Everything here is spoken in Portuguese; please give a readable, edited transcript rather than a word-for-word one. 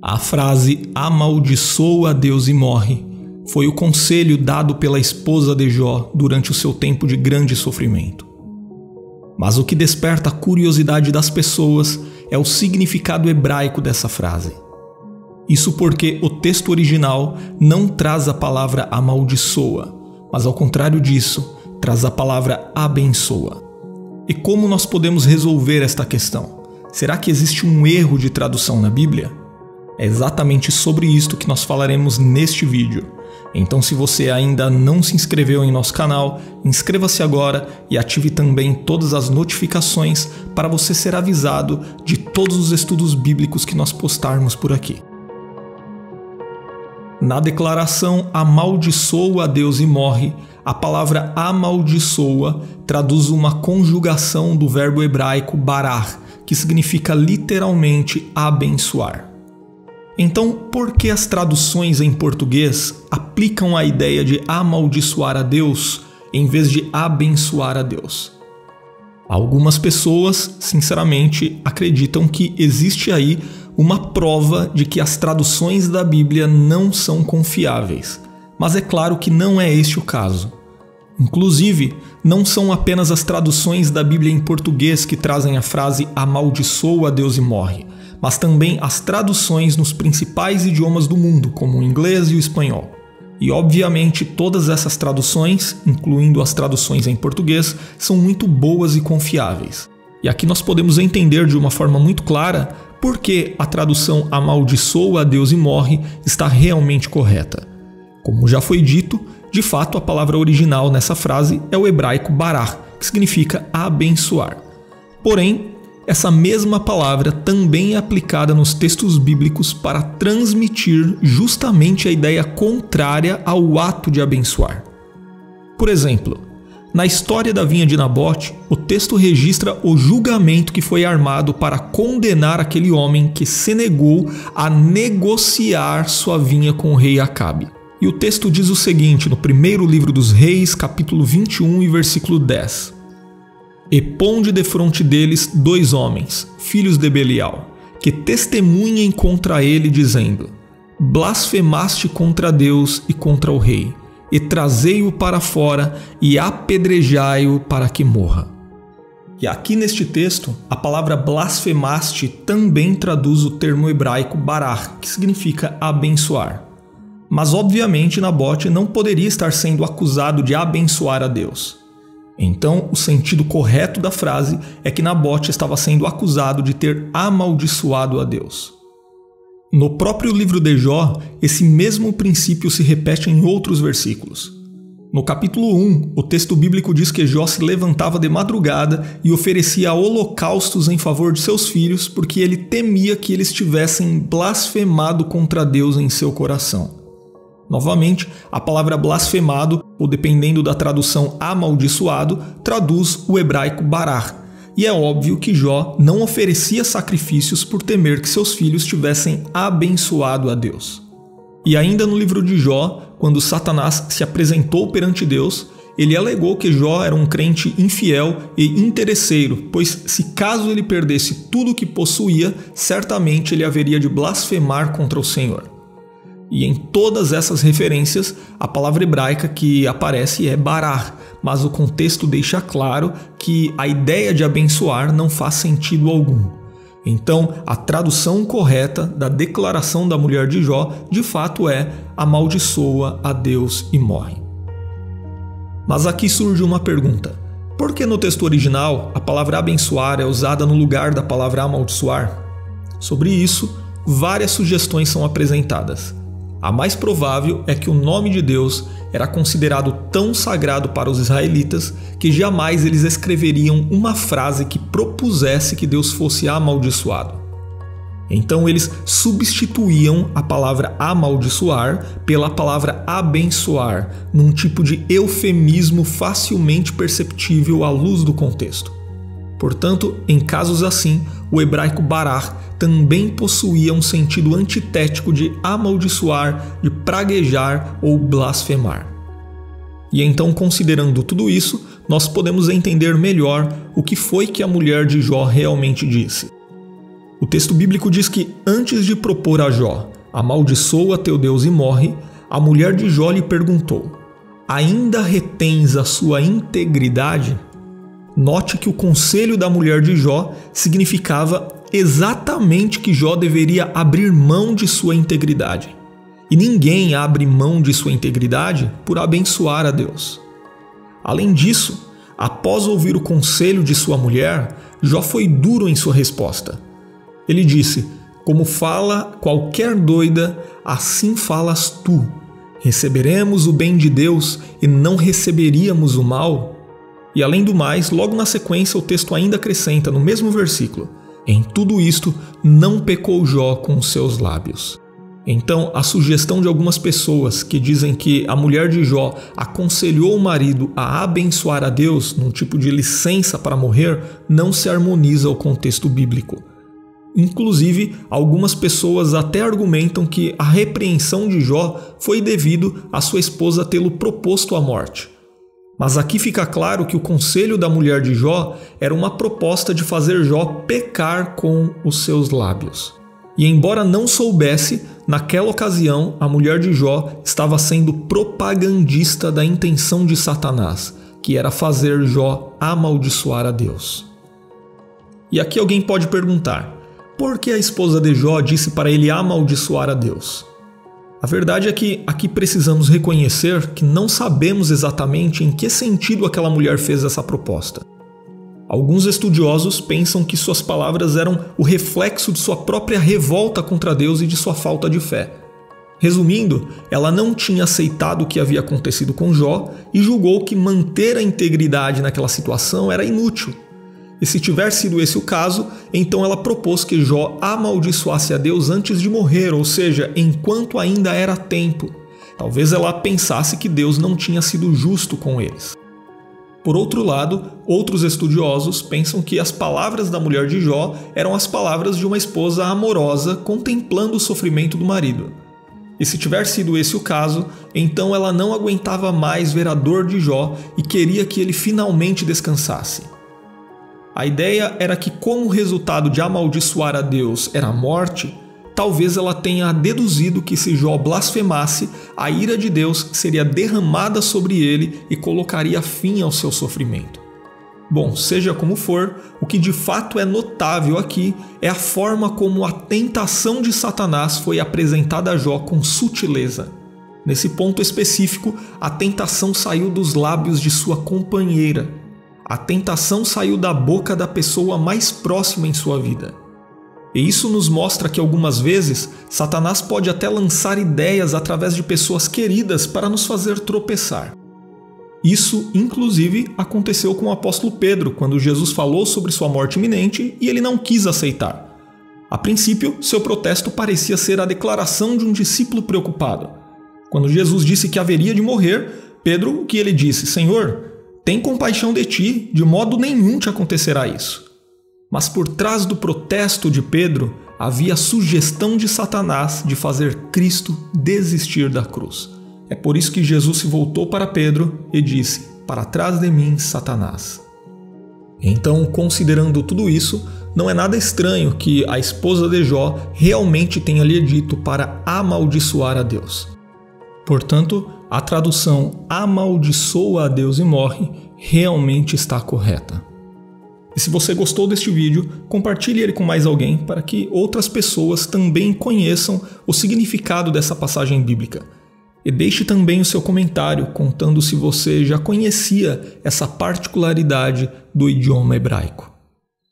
A frase "amaldiçoa a Deus e morre" foi o conselho dado pela esposa de Jó durante o seu tempo de grande sofrimento. Mas o que desperta a curiosidade das pessoas é o significado hebraico dessa frase. Isso porque o texto original não traz a palavra amaldiçoa, mas ao contrário disso, traz a palavra abençoa. E como nós podemos resolver esta questão? Será que existe um erro de tradução na Bíblia? É exatamente sobre isto que nós falaremos neste vídeo. Então, se você ainda não se inscreveu em nosso canal, inscreva-se agora e ative também todas as notificações para você ser avisado de todos os estudos bíblicos que nós postarmos por aqui. Na declaração "amaldiçoa a Deus e morre", a palavra amaldiçoa traduz uma conjugação do verbo hebraico barar, que significa literalmente abençoar. Então, por que as traduções em português aplicam a ideia de amaldiçoar a Deus em vez de abençoar a Deus? Algumas pessoas, sinceramente, acreditam que existe aí uma prova de que as traduções da Bíblia não são confiáveis, mas é claro que não é este o caso. Inclusive, não são apenas as traduções da Bíblia em português que trazem a frase "amaldiçoa a Deus e morre", mas também as traduções nos principais idiomas do mundo, como o inglês e o espanhol. E obviamente todas essas traduções, incluindo as traduções em português, são muito boas e confiáveis. E aqui nós podemos entender de uma forma muito clara por que a tradução "amaldiçoa a Deus e morre" está realmente correta. Como já foi dito, de fato a palavra original nessa frase é o hebraico barar, que significa abençoar. Porém, essa mesma palavra também é aplicada nos textos bíblicos para transmitir justamente a ideia contrária ao ato de abençoar. Por exemplo, na história da vinha de Nabote, o texto registra o julgamento que foi armado para condenar aquele homem que se negou a negociar sua vinha com o rei Acabe. E o texto diz o seguinte no primeiro livro dos Reis, capítulo 21 e versículo 10. "E ponde defronte deles 2 homens, filhos de Belial, que testemunhem contra ele, dizendo: Blasfemaste contra Deus e contra o rei, e trazei-o para fora e apedrejai-o para que morra." E aqui neste texto, a palavra blasfemaste também traduz o termo hebraico barar, que significa abençoar. Mas obviamente Nabote não poderia estar sendo acusado de abençoar a Deus. Então, o sentido correto da frase é que Nabote estava sendo acusado de ter amaldiçoado a Deus. No próprio livro de Jó, esse mesmo princípio se repete em outros versículos. No capítulo 1, o texto bíblico diz que Jó se levantava de madrugada e oferecia holocaustos em favor de seus filhos porque ele temia que eles tivessem blasfemado contra Deus em seu coração. Novamente, a palavra blasfemado, ou dependendo da tradução amaldiçoado, traduz o hebraico barar. E é óbvio que Jó não oferecia sacrifícios por temer que seus filhos tivessem abençoado a Deus. E ainda no livro de Jó, quando Satanás se apresentou perante Deus, ele alegou que Jó era um crente infiel e interesseiro, pois se caso ele perdesse tudo o que possuía, certamente ele haveria de blasfemar contra o Senhor. E em todas essas referências, a palavra hebraica que aparece é barar, mas o contexto deixa claro que a ideia de abençoar não faz sentido algum. Então, a tradução correta da declaração da mulher de Jó, de fato é "amaldiçoa a Deus e morre". Mas aqui surge uma pergunta. Por que no texto original a palavra abençoar é usada no lugar da palavra amaldiçoar? Sobre isso, várias sugestões são apresentadas. A mais provável é que o nome de Deus era considerado tão sagrado para os israelitas que jamais eles escreveriam uma frase que propusesse que Deus fosse amaldiçoado. Então eles substituíam a palavra amaldiçoar pela palavra abençoar, num tipo de eufemismo facilmente perceptível à luz do contexto. Portanto, em casos assim, o hebraico barar também possuía um sentido antitético de amaldiçoar, de praguejar ou blasfemar. E então, considerando tudo isso, nós podemos entender melhor o que foi que a mulher de Jó realmente disse. O texto bíblico diz que antes de propor a Jó: amaldiçoa teu Deus e morre, a mulher de Jó lhe perguntou: ainda retens a sua integridade? Note que o conselho da mulher de Jó significava exatamente que Jó deveria abrir mão de sua integridade. E ninguém abre mão de sua integridade por abençoar a Deus. Além disso, após ouvir o conselho de sua mulher, Jó foi duro em sua resposta. Ele disse: como fala qualquer doida, assim falas tu. Receberemos o bem de Deus e não receberíamos o mal? E além do mais, logo na sequência o texto ainda acrescenta no mesmo versículo: em tudo isto não pecou Jó com os seus lábios. Então, a sugestão de algumas pessoas que dizem que a mulher de Jó aconselhou o marido a abençoar a Deus num tipo de licença para morrer não se harmoniza ao contexto bíblico. Inclusive, algumas pessoas até argumentam que a repreensão de Jó foi devido a sua esposa tê-lo proposto a morte. Mas aqui fica claro que o conselho da mulher de Jó era uma proposta de fazer Jó pecar com os seus lábios. E embora não soubesse, naquela ocasião a mulher de Jó estava sendo propagandista da intenção de Satanás, que era fazer Jó amaldiçoar a Deus. E aqui alguém pode perguntar: por que a esposa de Jó disse para ele amaldiçoar a Deus? A verdade é que aqui precisamos reconhecer que não sabemos exatamente em que sentido aquela mulher fez essa proposta. Alguns estudiosos pensam que suas palavras eram o reflexo de sua própria revolta contra Deus e de sua falta de fé. Resumindo, ela não tinha aceitado o que havia acontecido com Jó e julgou que manter a integridade naquela situação era inútil. E se tiver sido esse o caso, então ela propôs que Jó amaldiçoasse a Deus antes de morrer, ou seja, enquanto ainda era tempo. Talvez ela pensasse que Deus não tinha sido justo com eles. Por outro lado, outros estudiosos pensam que as palavras da mulher de Jó eram as palavras de uma esposa amorosa contemplando o sofrimento do marido. E se tiver sido esse o caso, então ela não aguentava mais ver a dor de Jó e queria que ele finalmente descansasse. A ideia era que, como o resultado de amaldiçoar a Deus era a morte, talvez ela tenha deduzido que se Jó blasfemasse, a ira de Deus seria derramada sobre ele e colocaria fim ao seu sofrimento. Bom, seja como for, o que de fato é notável aqui é a forma como a tentação de Satanás foi apresentada a Jó com sutileza. Nesse ponto específico, a tentação saiu dos lábios de sua companheira. A tentação saiu da boca da pessoa mais próxima em sua vida. E isso nos mostra que algumas vezes Satanás pode até lançar ideias através de pessoas queridas para nos fazer tropeçar. Isso, inclusive, aconteceu com o apóstolo Pedro, quando Jesus falou sobre sua morte iminente e ele não quis aceitar. A princípio, seu protesto parecia ser a declaração de um discípulo preocupado. Quando Jesus disse que haveria de morrer, Pedro, o que ele disse? Senhor, tem compaixão de ti, de modo nenhum te acontecerá isso. Mas por trás do protesto de Pedro, havia a sugestão de Satanás de fazer Cristo desistir da cruz. É por isso que Jesus se voltou para Pedro e disse: para trás de mim, Satanás. Então, considerando tudo isso, não é nada estranho que a esposa de Jó realmente tenha lhe dito para amaldiçoar a Deus. Portanto, a tradução amaldiçoa a Deus e morre realmente está correta. E se você gostou deste vídeo, compartilhe ele com mais alguém para que outras pessoas também conheçam o significado dessa passagem bíblica. E deixe também o seu comentário contando se você já conhecia essa particularidade do idioma hebraico.